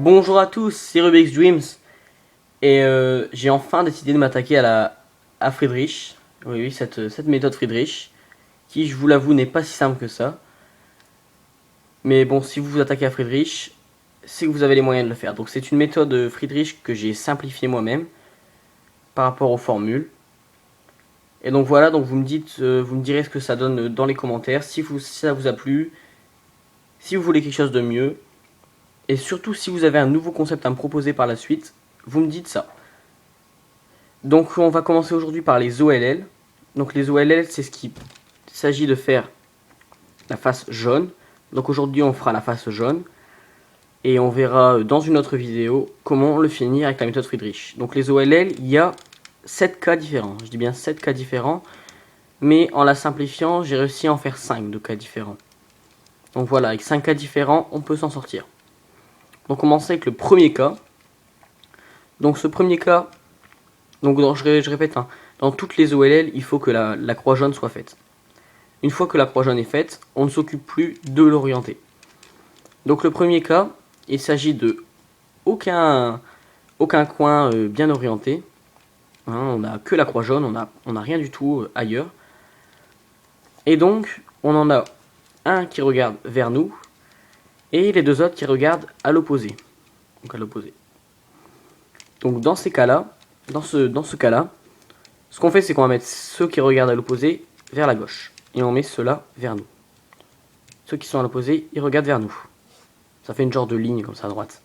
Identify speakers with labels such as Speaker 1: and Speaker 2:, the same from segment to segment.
Speaker 1: Bonjour à tous, c'est Rubik's Dreams et j'ai enfin décidé de m'attaquer à Friedrich. Oui, cette méthode Friedrich, qui je vous l'avoue n'est pas si simple que ça. Mais bon, si vous vous attaquez à Friedrich, c'est que vous avez les moyens de le faire. Donc c'est une méthode Friedrich que j'ai simplifiée moi-même par rapport aux formules. Et donc voilà, donc vous me direz ce que ça donne dans les commentaires, si ça vous a plu, si vous voulez quelque chose de mieux. Et surtout, si vous avez un nouveau concept à me proposer par la suite, vous me dites ça. Donc on va commencer aujourd'hui par les OLL. Donc les OLL, c'est ce qui s'agit de faire la face jaune. Donc aujourd'hui on fera la face jaune. Et on verra dans une autre vidéo comment le finir avec la méthode Friedrich. Donc les OLL, il y a 7 cas différents. Je dis bien 7 cas différents. Mais en la simplifiant, j'ai réussi à en faire 5 de cas différents. Donc voilà, avec 5 cas différents, on peut s'en sortir. Donc on commence avec le premier cas. Donc ce premier cas, donc je répète, hein, dans toutes les OLL, il faut que la croix jaune soit faite. Une fois que la croix jaune est faite, on ne s'occupe plus de l'orienter. Donc le premier cas, il s'agit de aucun coin bien orienté. Hein, on n'a que la croix jaune, on n'a rien du tout ailleurs. Et donc, on en a un qui regarde vers nous, et les deux autres qui regardent à l'opposé. Donc à l'opposé. Donc dans ces cas-là, dans ce cas-là, ce qu'on fait, c'est qu'on va mettre ceux qui regardent à l'opposé vers la gauche. Et on met ceux-là vers nous. Ceux qui sont à l'opposé, ils regardent vers nous. Ça fait une genre de ligne comme ça à droite.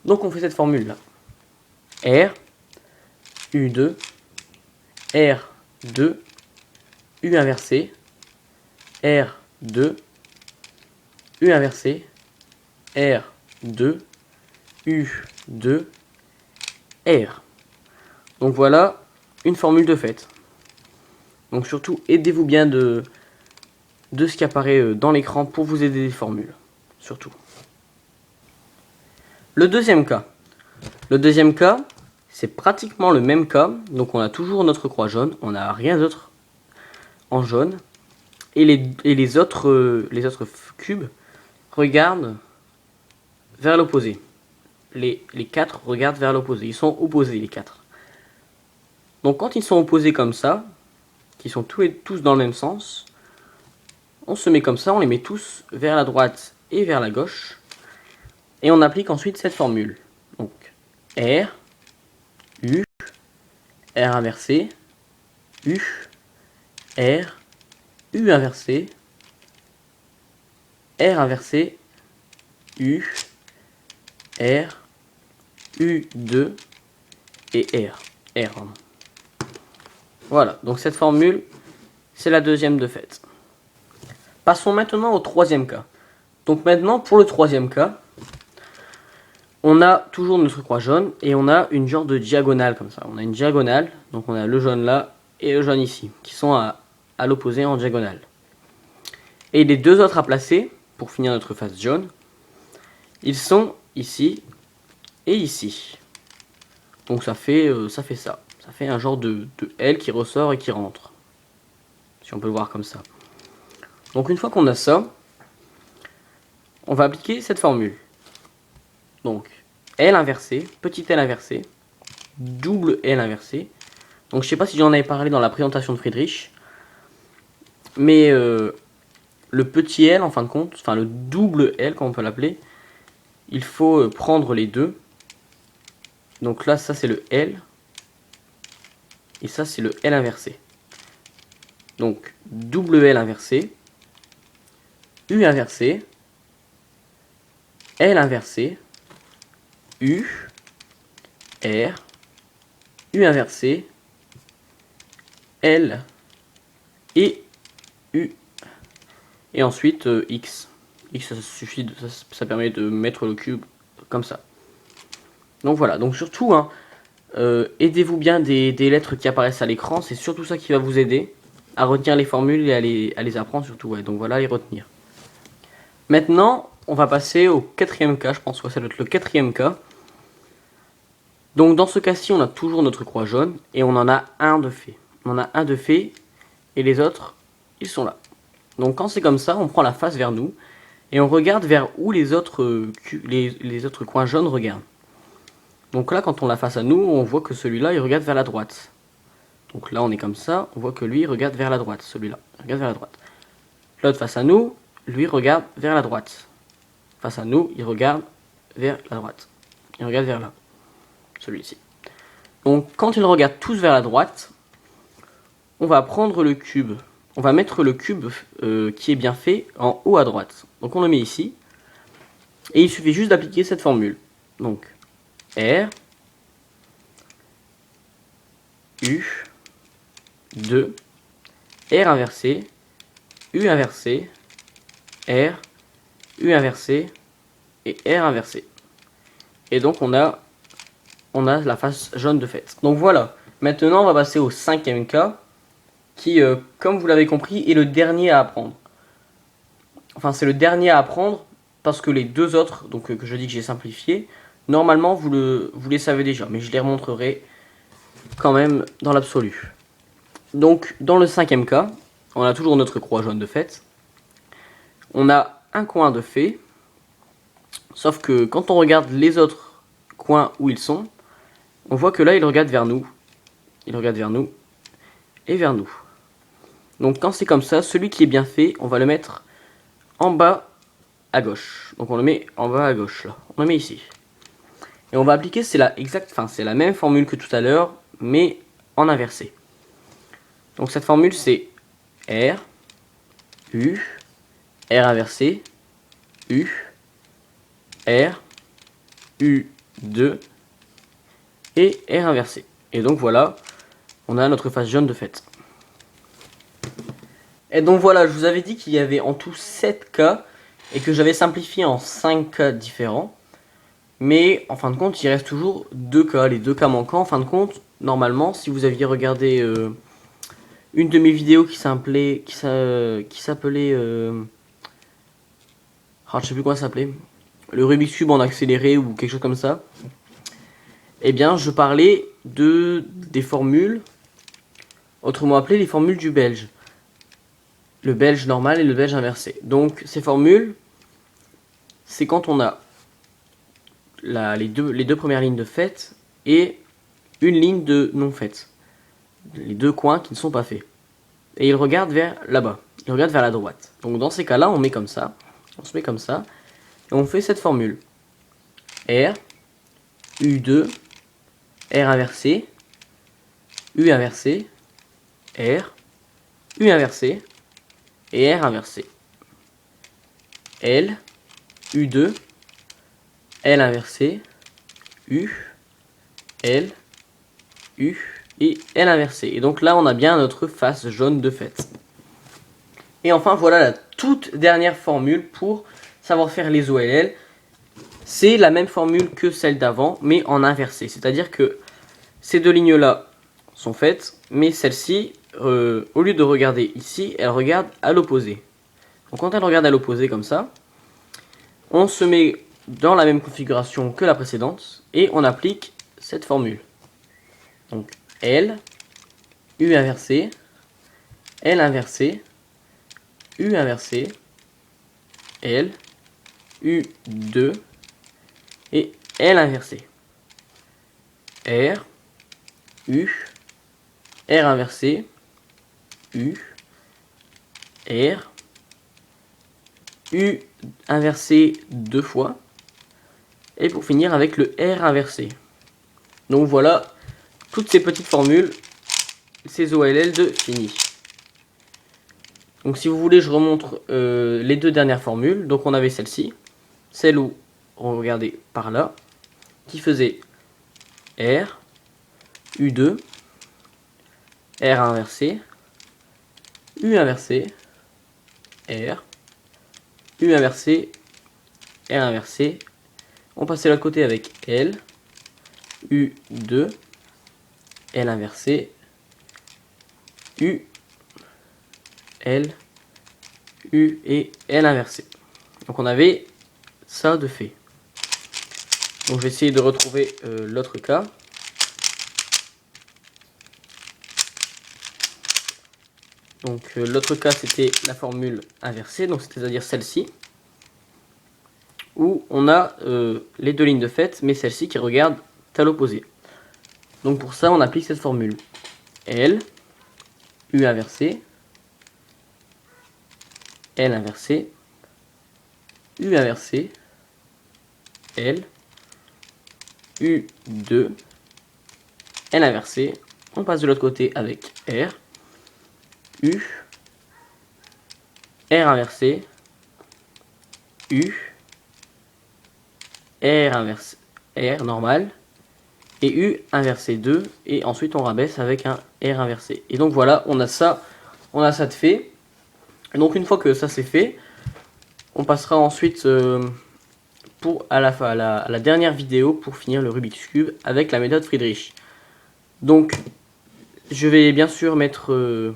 Speaker 1: Donc on fait cette formule là. R, U2, R2, U inversé, R2, U inversé, R2, U2, R. Donc voilà une formule de fait. Donc surtout, aidez-vous bien de ce qui apparaît dans l'écran pour vous aider des formules. Surtout. Le deuxième cas. Le deuxième cas, c'est pratiquement le même cas. Donc on a toujours notre croix jaune. On n'a rien d'autre en jaune. Et les autres cubes regardent vers l'opposé. Les 4 regardent vers l'opposé. Ils sont opposés les 4. Donc quand ils sont opposés comme ça, qui sont tous dans le même sens, on se met comme ça, on les met tous vers la droite et vers la gauche. Et on applique ensuite cette formule. Donc R, U, R inversé, U, R, U inversé, R inversé, U, R, U2 et R. R. Voilà, donc cette formule, c'est la deuxième de fait. Passons maintenant au troisième cas. Donc maintenant, pour le troisième cas, on a toujours notre croix jaune et on a une genre de diagonale comme ça. On a une diagonale, donc on a le jaune là et le jaune ici, qui sont à l'opposé en diagonale. Et les deux autres à placer, pour finir notre face jaune, ils sont ici et ici. Donc ça fait ça. Ça fait un genre de L qui ressort et qui rentre. Si on peut le voir comme ça. Donc une fois qu'on a ça, on va appliquer cette formule. Donc L inversé, petit L inversé, double L inversé. Donc je sais pas si j'en avais parlé dans la présentation de Friedrich. Mais le petit L en fin de compte, enfin le double L comme on peut l'appeler, il faut prendre les deux. Donc là ça c'est le L. Et ça c'est le L inversé. Donc double L inversé, U inversé, L inversé, U, R, U inversé, L et U. Et ensuite X. X ça suffit, ça permet de mettre le cube comme ça. Donc voilà, donc surtout, hein, aidez-vous bien des lettres qui apparaissent à l'écran, c'est surtout ça qui va vous aider à retenir les formules et à les apprendre surtout, ouais, donc voilà, les retenir. Maintenant, on va passer au quatrième cas, je pense que ça doit être le quatrième cas. Donc dans ce cas-ci, on a toujours notre croix jaune et on en a un de fait. On en a un de fait et les autres, ils sont là. Donc quand c'est comme ça, on prend la face vers nous et on regarde vers où les autres, les autres coins jaunes regardent. Donc là, quand on l'a face à nous, on voit que celui-là, il regarde vers la droite. Donc là, on est comme ça, on voit que lui, il regarde vers la droite, celui-là, il regarde vers la droite. L'autre face à nous, lui, regarde vers la droite. Face à nous, il regarde vers la droite. Il regarde vers là, celui-ci. Donc quand ils regardent tous vers la droite, on va prendre le cube. On va mettre le cube qui est bien fait en haut à droite. Donc on le met ici. Et il suffit juste d'appliquer cette formule. Donc R, U, 2, R inversé, U inversé, R, U inversé et R inversé. Et donc on a la face jaune de fait. Donc voilà, maintenant on va passer au cinquième cas, qui, comme vous l'avez compris, est le dernier à apprendre. Enfin, c'est le dernier à apprendre, parce que les deux autres, donc que je dis que j'ai simplifié, normalement vous les savez déjà, mais je les remontrerai quand même dans l'absolu. Donc dans le cinquième cas, on a toujours notre croix jaune de fait. On a un coin de fait, sauf que quand on regarde les autres coins où ils sont, on voit que là, il regarde vers nous. Il regarde vers nous et vers nous. Donc quand c'est comme ça, celui qui est bien fait, on va le mettre en bas à gauche. Donc on le met en bas à gauche là. On le met ici. Et on va appliquer, c'est la même formule que tout à l'heure, mais en inversé. Donc cette formule c'est R, U, R inversé, U, R, U, 2 et R inversé. Et donc voilà, on a notre face jaune de fait. Et donc voilà, je vous avais dit qu'il y avait en tout 7 cas et que j'avais simplifié en 5 cas différents. Mais en fin de compte, il reste toujours 2 cas, les 2 cas manquants. En fin de compte, normalement, si vous aviez regardé une de mes vidéos qui s'appelait... je sais plus comment ça s'appelait. Le Rubik's Cube en accéléré ou quelque chose comme ça. Eh bien, je parlais des formules, autrement appelées les formules du belge. Le belge normal et le belge inversé. Donc, ces formules, c'est quand on a les deux premières lignes de fait et une ligne de non faite. Les deux coins qui ne sont pas faits. Et il regarde vers là-bas. Il regarde vers la droite. Donc, dans ces cas-là, on met comme ça. On se met comme ça. Et on fait cette formule. R, U2, R inversé, U inversé, R, U inversé, et R inversé. L, U2, L inversé, U, L, U et L inversé. Et donc là, on a bien notre face jaune de fait. Et enfin, voilà la toute dernière formule pour savoir faire les OLL. C'est la même formule que celle d'avant, mais en inversé. C'est-à-dire que ces deux lignes-là sont faites, mais celle-ci, au lieu de regarder ici, elle regarde à l'opposé. Donc quand elle regarde à l'opposé comme ça, on se met dans la même configuration que la précédente et on applique cette formule. Donc L, U inversé, L inversé, U inversé, L, U 2 et L inversé. R, U, R inversé, U, R, U inversé 2 fois, et pour finir avec le R inversé. Donc voilà, toutes ces petites formules, ces OLL de fini. Donc si vous voulez, je remontre les deux dernières formules. Donc on avait celle-ci, celle où on regardait par là, qui faisait R, U2, R inversé, U inversé, R, U inversé, R inversé. On passait de l'autre côté avec L, U2, L inversé, U, L, U et L inversé. Donc on avait ça de fait. Donc je vais essayer de retrouver l'autre cas. Donc l'autre cas c'était la formule inversée, donc c'est-à-dire celle-ci. où on a les deux lignes de fait, mais celle-ci qui regarde à l'opposé. Donc pour ça, on applique cette formule. L, U inversé, L inversé, U inversé, L, U2, L inversé. On passe de l'autre côté avec R, U, R inversé, U, R inversé, R normal, et U inversé 2, et ensuite on rabaisse avec un R inversé. Et donc voilà, on a ça de fait. Et donc une fois que ça c'est fait, on passera ensuite à la dernière vidéo pour finir le Rubik's Cube avec la méthode Friedrich. Donc je vais bien sûr mettre...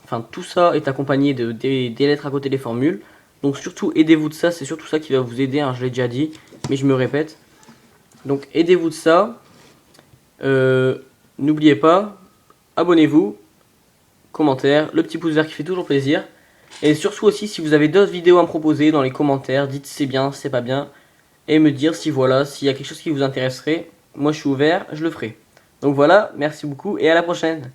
Speaker 1: Enfin tout ça est accompagné des lettres à côté des formules. Donc surtout aidez-vous de ça, c'est surtout ça qui va vous aider, hein, je l'ai déjà dit, mais je me répète. Donc aidez-vous de ça. N'oubliez pas, abonnez-vous, commentaire, le petit pouce vert qui fait toujours plaisir. Et surtout aussi, si vous avez d'autres vidéos à me proposer dans les commentaires, dites c'est bien, c'est pas bien. Et me dire si voilà, s'il y a quelque chose qui vous intéresserait. Moi je suis ouvert, je le ferai. Donc voilà, merci beaucoup et à la prochaine.